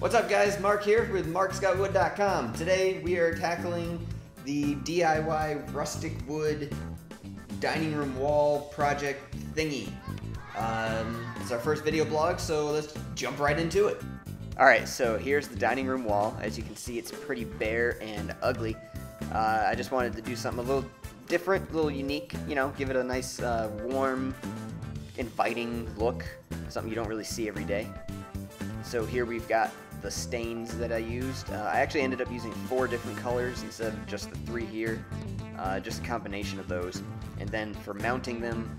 What's up guys, Mark here with marcscottwood.com. Today we are tackling the DIY rustic wood dining room wall project thingy. It's our first video blog, so let's jump right into it. Alright, so here's the dining room wall. As you can see, it's pretty bare and ugly. I just wanted to do something a little different, a little unique, you know, give it a nice warm, inviting look, something you don't really see every day. So here we've got the stains that I used. I actually ended up using 4 different colors instead of just the 3 here, just a combination of those. And then for mounting them,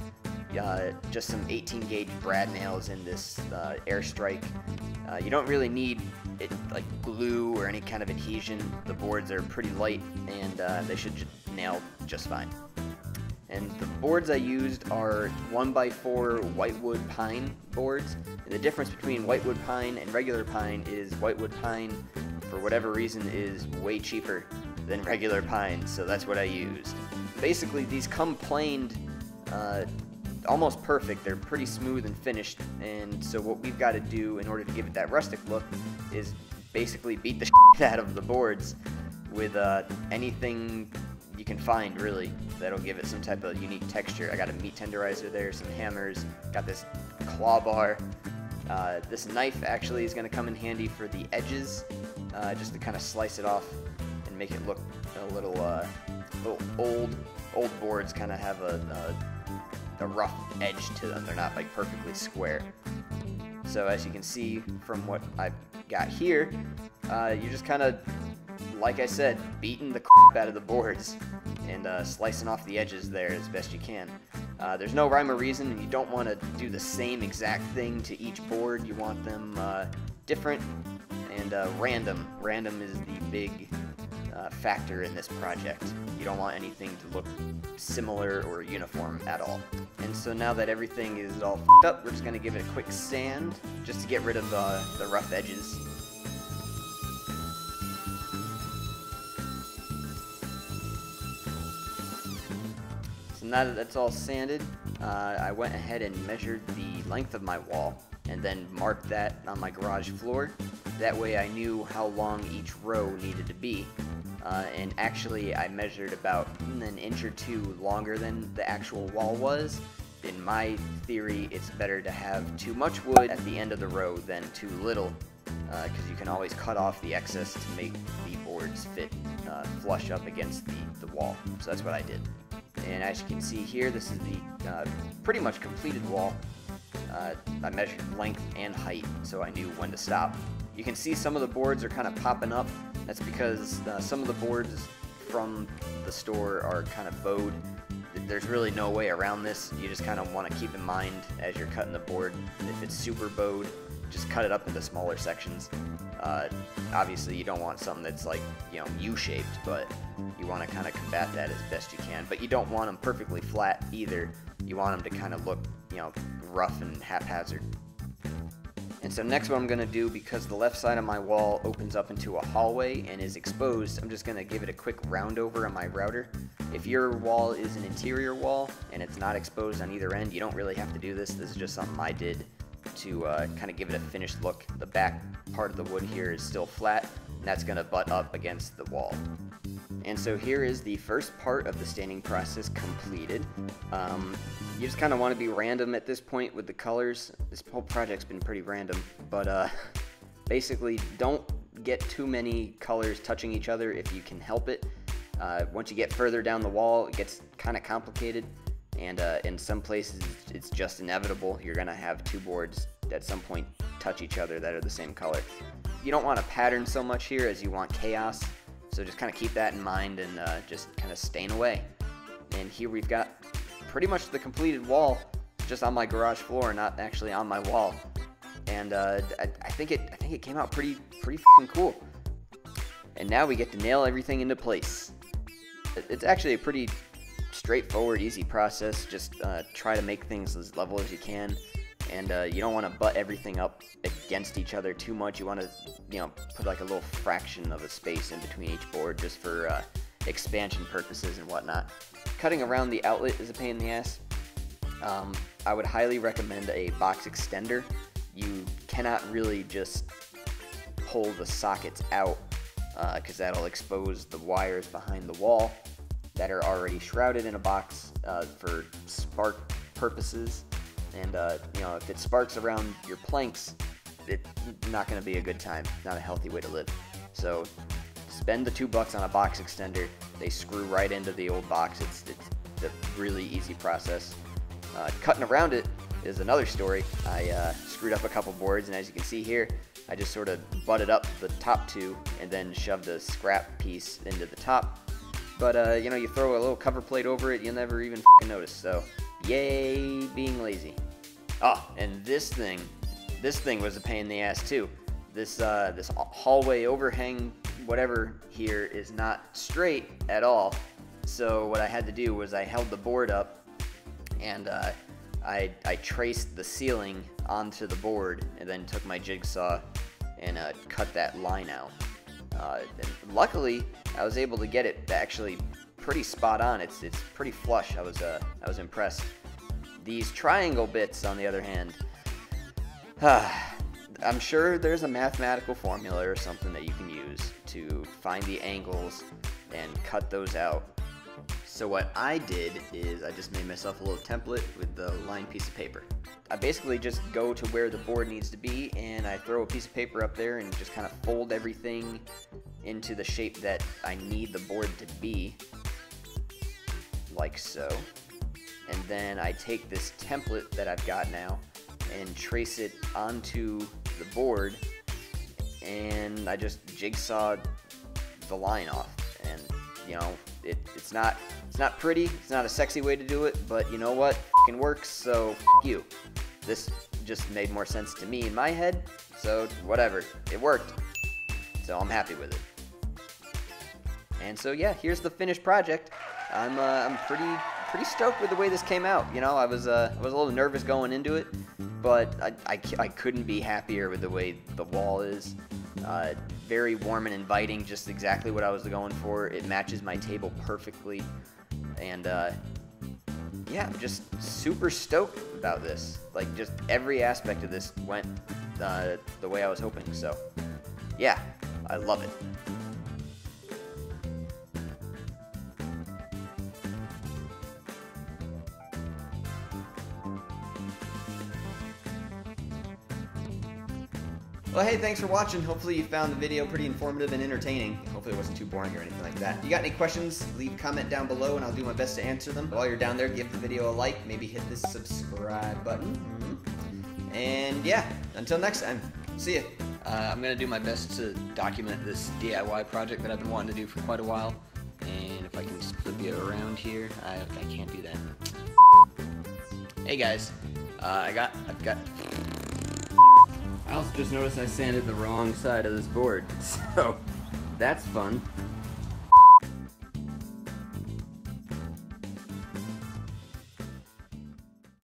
just some 18 gauge brad nails in this airstrike. You don't really need it like glue or any kind of adhesion. The boards are pretty light and they should nail just fine. And the boards I used are 1x4 whitewood pine boards. And the difference between whitewood pine and regular pine is whitewood pine, for whatever reason, is way cheaper than regular pine, so that's what I used. Basically, these come planed almost perfect. They're pretty smooth and finished, and so what we've got to do in order to give it that rustic look is basically beat the shit out of the boards with anything you can find, really, that'll give it some type of unique texture. I got a meat tenderizer there, some hammers, got this claw bar. This knife actually is going to come in handy for the edges, just to kind of slice it off and make it look a little old. Old boards kind of have a rough edge to them. They're not like perfectly square. So as you can see from what I've got here, you're just kind of, like I said, beating the crap out of the boards and slicing off the edges there as best you can. There's no rhyme or reason, and you don't want to do the same exact thing to each board. You want them different and random. Random is the big factor in this project. You don't want anything to look similar or uniform at all. And so now that everything is all f***ed up, we're just going to give it a quick sand just to get rid of the rough edges. So now that that's all sanded, I went ahead and measured the length of my wall and then marked that on my garage floor. That way I knew how long each row needed to be. And actually I measured about an inch or 2 longer than the actual wall was. In my theory, it's better to have too much wood at the end of the row than too little, because you can always cut off the excess to make the boards fit flush up against the wall. So that's what I did. And as you can see here, this is the pretty much completed wall. I measured length and height, so I knew when to stop. You can see some of the boards are kind of popping up. That's because some of the boards from the store are kind of bowed. There's really no way around this. You just kind of want to keep in mind as you're cutting the board, if it's super bowed, just cut it up into smaller sections. Obviously you don't want something that's like, you know, U-shaped, but you want to kind of combat that as best you can. But you don't want them perfectly flat either. You want them to kind of look, you know, rough and haphazard. And so next what I'm going to do, because the left side of my wall opens up into a hallway and is exposed, I'm just going to give it a quick round over on my router. If your wall is an interior wall and it's not exposed on either end, you don't really have to do this. This is just something I did to kind of give it a finished look. The back part of the wood here is still flat, and that's going to butt up against the wall. And so here is the first part of the staining process completed. You just kind of want to be random at this point with the colors. This whole project's been pretty random, but basically don't get too many colors touching each other if you can help it. Once you get further down the wall, it gets kind of complicated, and in some places it's just inevitable. You're going to have 2 boards at some point touch each other that are the same color. You don't want to pattern so much here as you want chaos, so just kind of keep that in mind and just kind of stain away. And here we've got pretty much the completed wall, just on my garage floor, not actually on my wall. And I think it came out pretty f***ing cool. And now we get to nail everything into place. It's actually a pretty straightforward, easy process. Just try to make things as level as you can, and you don't want to butt everything up against each other too much. You want to, you know, put like a little fraction of a space in between each board just for expansion purposes and whatnot. Cutting around the outlet is a pain in the ass. I would highly recommend a box extender. You cannot really just pull the sockets out, because that'll expose the wires behind the wall that are already shrouded in a box for spark purposes. And you know, if it sparks around your planks, it's not going to be a good time, not a healthy way to live. So spend the $2 on a box extender. They screw right into the old box. It's a really easy process. Cutting around it is another story. I screwed up a couple boards, and as you can see here, I just sort of butted up the top two and then shoved a scrap piece into the top. But you know, you throw a little cover plate over it, you'll never even notice. So yay, being lazy. Oh, and this thing was a pain in the ass too. This hallway overhang, whatever here, is not straight at all. So what I had to do was I held the board up, and I traced the ceiling onto the board, and then took my jigsaw and cut that line out. And luckily, I was able to get it actually pretty spot on. It's pretty flush. I was impressed. These triangle bits, on the other hand, I'm sure there's a mathematical formula or something that you can use to find the angles and cut those out. So what I did is I just made myself a little template with the lined piece of paper. I basically just go to where the board needs to be, and I throw a piece of paper up there and just kind of fold everything into the shape that I need the board to be, like so. And then I take this template that I've got now and trace it onto the board, and I just jigsawed the line off. And you know, it's not pretty, it's not a sexy way to do it, but you know what, it works, so you. This just made more sense to me in my head, so whatever, it worked, so I'm happy with it. And so yeah, here's the finished project. I'm pretty stoked with the way this came out. You know, I was a little nervous going into it, but I couldn't be happier with the way the wall is. Very warm and inviting, just exactly what I was going for. It matches my table perfectly, and yeah, I'm just super stoked about this. Like, just every aspect of this went the way I was hoping. So yeah, I love it. Well, hey, thanks for watching. Hopefully you found the video pretty informative and entertaining. Hopefully it wasn't too boring or anything like that. If you got any questions, leave a comment down below and I'll do my best to answer them. While you're down there, give the video a like, maybe hit the subscribe button. And yeah, until next time, see ya. I'm going to do my best to document this DIY project that I've been wanting to do for quite a while. And if I can just flip you around here, I can't do that. Hey guys, I've got... I also just noticed I sanded the wrong side of this board, so that's fun.